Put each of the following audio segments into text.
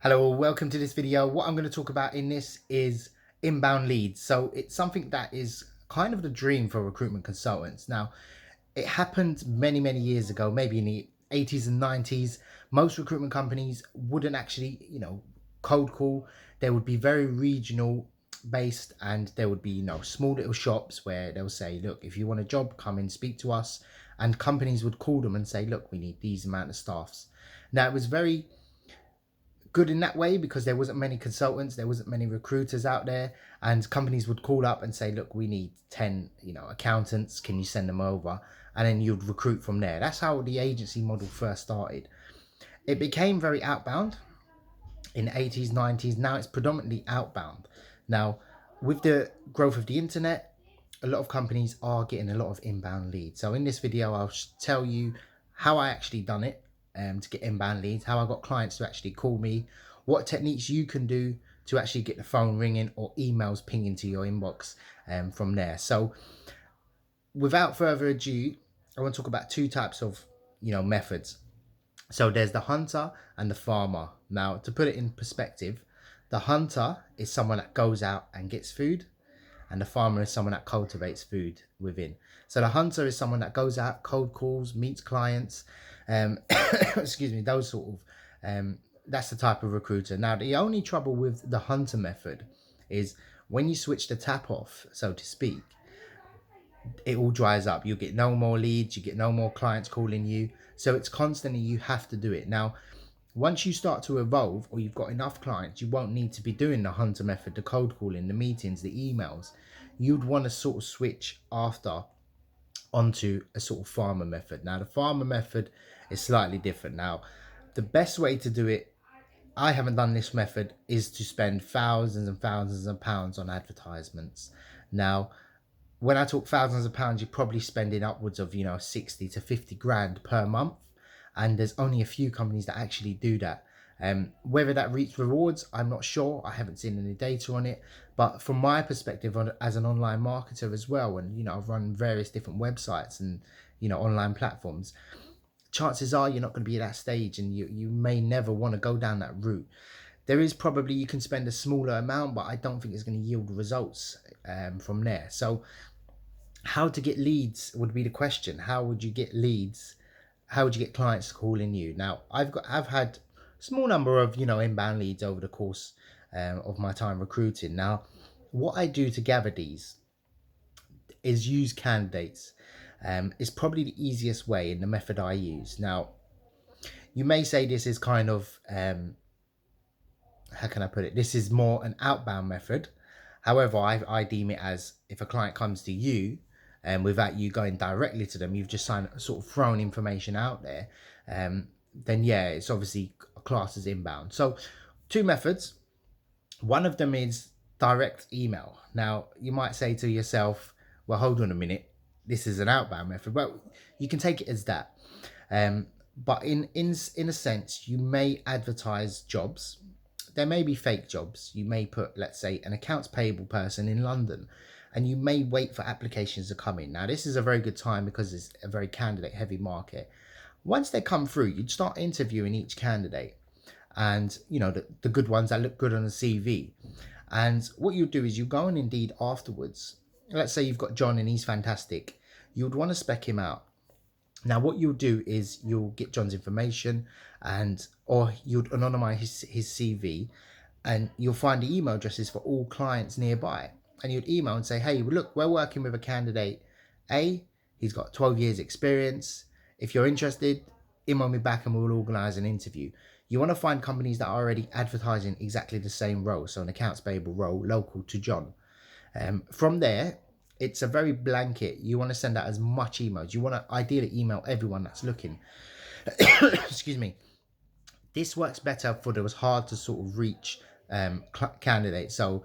Hello, welcome to this video. What I'm going to talk about in this is inbound leads. So it's something that is kind of the dream for recruitment consultants. Now, it happened many years ago, maybe in the 80s and 90s. Most recruitment companies wouldn't actually, cold call. They would be very regional based, and there would be, small little shops where they'll say, look, if you want a job, come and speak to us. And companies would call them and say, look, we need these amount of staffs. Now, it was very good in that way because there wasn't many consultants, there wasn't many recruiters out there, and companies would call up and say, look, we need 10 accountants, can you send them over? And then you'd recruit from there. That's how the agency model first started. It became very outbound in the 80s, 90s. Now it's predominantly outbound. Now, with the growth of the internet, a lot of companies are getting a lot of inbound leads. So in this video, I'll tell you how I actually done it to get inbound leads, how I got clients to actually call me, what techniques you can do to actually get the phone ringing or emails pinging to your inbox from there. So without further ado, I want to talk about two types of methods. So there's the hunter and the farmer. Now, to put it in perspective, the hunter is someone that goes out and gets food, and the farmer is someone that cultivates food within. So the hunter is someone that goes out, cold calls, meets clients, excuse me, those sort of, that's the type of recruiter. Now, the only trouble with the hunter method is when you switch the tap off, so to speak, it all dries up. You get no more leads, you get no more clients calling you. So it's constantly, you have to do it. Now, once you start to evolve or you've got enough clients, you won't need to be doing the hunter method, the cold calling, the meetings, the emails. You'd want to sort of switch after onto a sort of farmer method. Now, the farmer method is slightly different. Now, the best way to do it, I haven't done this method, is to spend thousands and thousands of pounds on advertisements. Now, when I talk thousands of pounds, you're probably spending upwards of 60 to 50 grand per month, and there's only a few companies that actually do that. Whether that reaps rewards, I'm not sure. I haven't seen any data on it, but from my perspective as an online marketer as well, and I've run various different websites and online platforms, chances are you're not going to be at that stage, and you may never want to go down that route. There is probably, you can spend a smaller amount, but I don't think it's going to yield results from there. So how to get leads would be the question. How would you get leads? How would you get clients calling you? Now, I've had a small number of inbound leads over the course of my time recruiting. Now, what I do to gather these is use candidates. It's probably the easiest way in the method I use. Now, you may say this is kind of how can I put it? This is more an outbound method. However, I deem it as, if a client comes to you and without you going directly to them, you've just sort of thrown information out there, then yeah, it's obviously classed as inbound. So two methods. One of them is direct email. Now, you might say to yourself, well, hold on a minute, this is an outbound method. Well, you can take it as that. But in a sense, you may advertise jobs. There may be fake jobs. You may put, let's say, an accounts payable person in London, and you may wait for applications to come in. Now, this is a very good time because it's a very candidate heavy market. Once they come through, you'd start interviewing each candidate, and the good ones that look good on the CV. And what you do is you go on Indeed afterwards. Let's say you've got John and he's fantastic. You'd want to spec him out. Now, what you'll do is you'll get John's information, or you'd anonymize his CV, and you'll find the email addresses for all clients nearby. And you'd email and say, hey, look, we're working with a candidate A. He's got 12 years experience. If you're interested, email me back and we'll organize an interview. You want to find companies that are already advertising exactly the same role, so an accounts payable role local to John. From there, it's a very blanket. You want to send out as much emails. You want to ideally email everyone that's looking. Excuse me. This works better for those hard to sort of reach candidates. So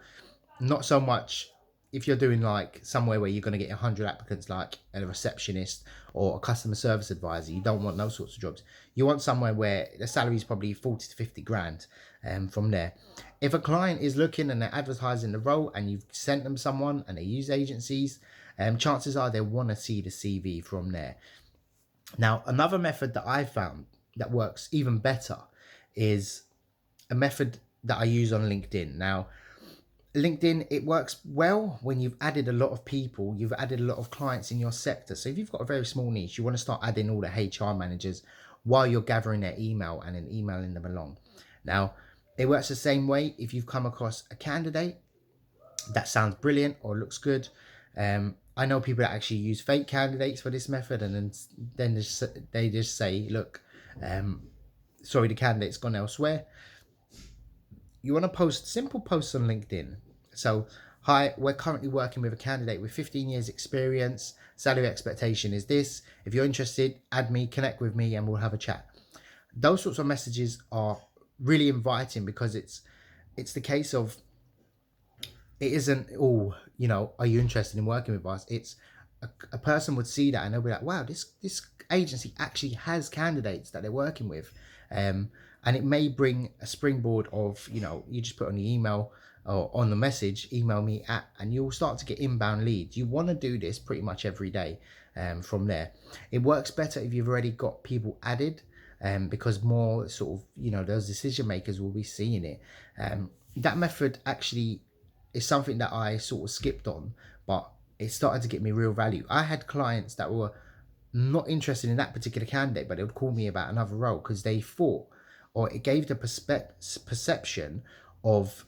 not so much if you're doing like somewhere where you're going to get 100 applicants, like a receptionist or a customer service advisor. You don't want those sorts of jobs. You want somewhere where the salary is probably 40 to 50 grand from there. If a client is looking and they're advertising the role and you've sent them someone and they use agencies, chances are they want to see the CV from there. Now, another method that I found that works even better is a method that I use on LinkedIn. Now, LinkedIn, it works well when you've added a lot of people, you've added a lot of clients in your sector. So if you've got a very small niche, you want to start adding all the HR managers while you're gathering their email and then emailing them along. Now, it works the same way if you've come across a candidate that sounds brilliant or looks good. I know people that actually use fake candidates for this method, and then they just say, look, sorry, the candidate's gone elsewhere. You want to post simple posts on LinkedIn. So, hi, we're currently working with a candidate with 15 years experience. Salary expectation is this. If you're interested, add me, connect with me, and we'll have a chat. Those sorts of messages are really inviting because it's the case of, it isn't, oh, are you interested in working with us? It's a person would see that and they'll be like, wow, this agency actually has candidates that they're working with. And it may bring a springboard of, you just put on the email or on the message, email me at, and you'll start to get inbound leads. You want to do this pretty much every day. From there, it works better if you've already got people added, because more sort of, those decision makers will be seeing it. That method actually is something that I sort of skipped on, but it started to get me real value. I had clients that were not interested in that particular candidate, but they would call me about another role because they thought, or it gave the perception of,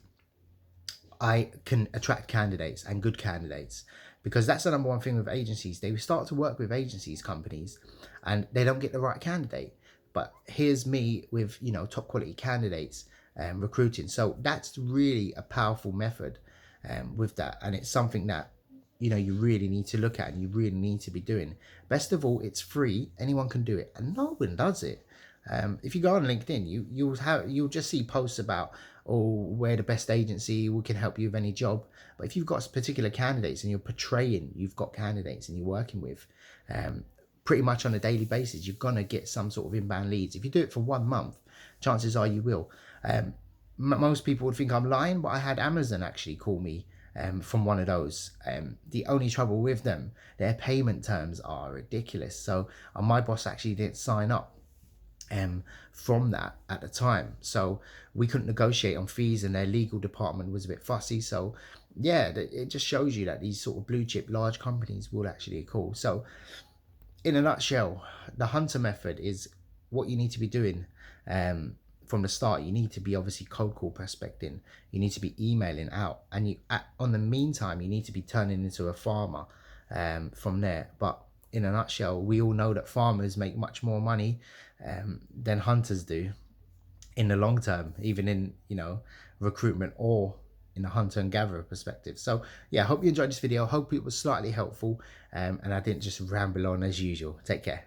I can attract candidates and good candidates, because that's the number one thing with agencies. They start to work with agencies, companies, and they don't get the right candidate. But here's me with, top quality candidates recruiting. So that's really a powerful method with that. And it's something that, you really need to look at and you really need to be doing. Best of all, it's free. Anyone can do it, and no one does it. If you go on LinkedIn, you'll just see posts about, oh, we're the best agency, we can help you with any job. But if you've got particular candidates and you're portraying you've got candidates and you're working with, pretty much on a daily basis, you're gonna get some sort of inbound leads. If you do it for 1 month, chances are you will. Most people would think I'm lying, but I had Amazon actually call me from one of those. The only trouble with them, their payment terms are ridiculous. So my boss actually didn't sign up from that at the time, so we couldn't negotiate on fees, and their legal department was a bit fussy. So yeah, it just shows you that these sort of blue chip large companies will actually call. So in a nutshell, the hunter method is what you need to be doing from the start. You need to be obviously cold call prospecting, you need to be emailing out, and on the meantime you need to be turning into a farmer from there. But in a nutshell, we all know that farmers make much more money than hunters do in the long term, even in recruitment or in a hunter and gatherer perspective. So yeah, I hope you enjoyed this video. Hope it was slightly helpful, and I didn't just ramble on as usual. Take care.